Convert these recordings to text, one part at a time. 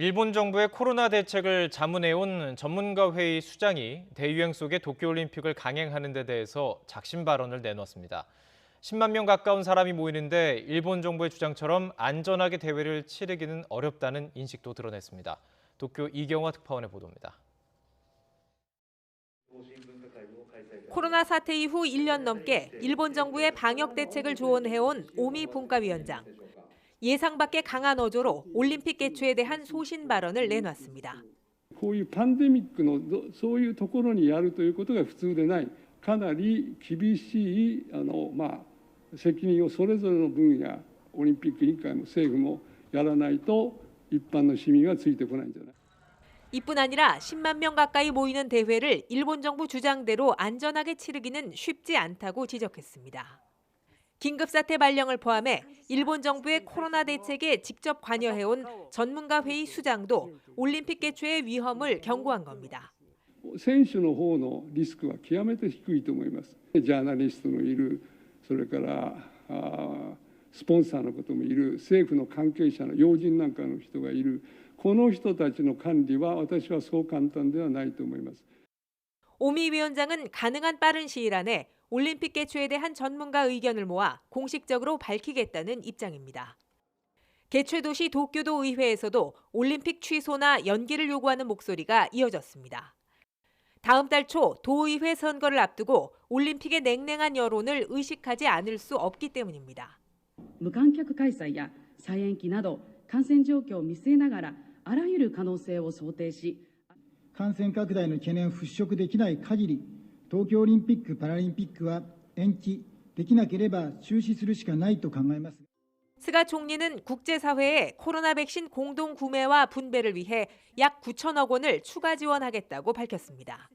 일본 정부의 코로나 대책을 자문해온 전문가 회의 수장이 대유행 속의 도쿄올림픽을 강행하는 데 대해서 작심 발언을 내놓았습니다. 10만 명 가까운 사람이 모이는데 일본 정부의 주장처럼 안전하게 대회를 치르기는 어렵다는 인식도 드러냈습니다. 도쿄 이경화 특파원의 보도입니다. 코로나 사태 이후 1년 넘게 일본 정부의 방역 대책을 조언해온 오미 분과위원장. 예상 밖의 강한 어조로 올림픽 개최에 대한 소신 발언을 내놨습니다. こういうパンデミックのそういうところにやるということが普通でない、かなり厳しい責任をそれぞれの分野、オリンピック委員会も政府もやらないと一般の市民はついてこないんじゃない。 이뿐 아니라 10만 명 가까이 모이는 대회를 일본 정부 주장대로 안전하게 치르기는 쉽지 않다고 지적했습니다. 긴급사태 발령을 포함해 일본 정부의 코로나 대책에 직접 관여해온 전문가 회의 수장도 올림픽 개최의 위험을 경고한 겁니다. 選手の方のリスクは極めて低いと思います。ジャーナリストのいる、それからスポンサーのこともいる、政府の関係者の要人なんかの人がいる、この人たちの管理は私はそう簡単ではないと思います。 오미 위원장은 가능한 빠른 시일 안에 올림픽 개최에 대한 전문가 의견을 모아 공식적으로 밝히겠다는 입장입니다. 개최 도시 도쿄도 의회에서도 올림픽 취소나 연기를 요구하는 목소리가 이어졌습니다. 다음 달 초 도의회 선거를 앞두고 올림픽의 냉랭한 여론을 의식하지 않을 수 없기 때문입니다. 無観客開催や再延期など感染状況を見据えながらあらゆる可能性を想定し、感染拡大の懸念を払拭できない限り、東京オリンピック・パラリンピックは延期できなければ中止するしかないと考えます。 스가 총리는 국제사회에 코로나 백신 공동 구매와 분배를 위해 약 9천억 원을 추가 지원하겠다고 밝혔습니다.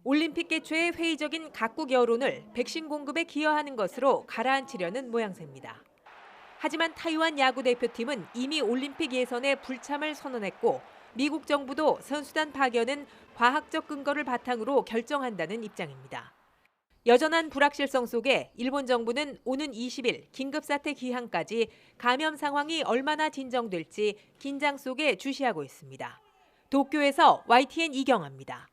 올림픽 개최의 회의적인 각국 여론을 백신 공급에 기여하는 것으로 가라앉히려는 모양새입니다. 하지만 타이완 야구 대표팀은 이미 올림픽 예선에 불참을 선언했고 미국 정부도 선수단 파견은 과학적 근거를 바탕으로 결정한다는 입장입니다. 여전한 불확실성 속에 일본 정부는 오는 20일 긴급사태 기한까지 감염 상황이 얼마나 진정될지 긴장 속에 주시하고 있습니다. 도쿄에서 YTN 이경아입니다.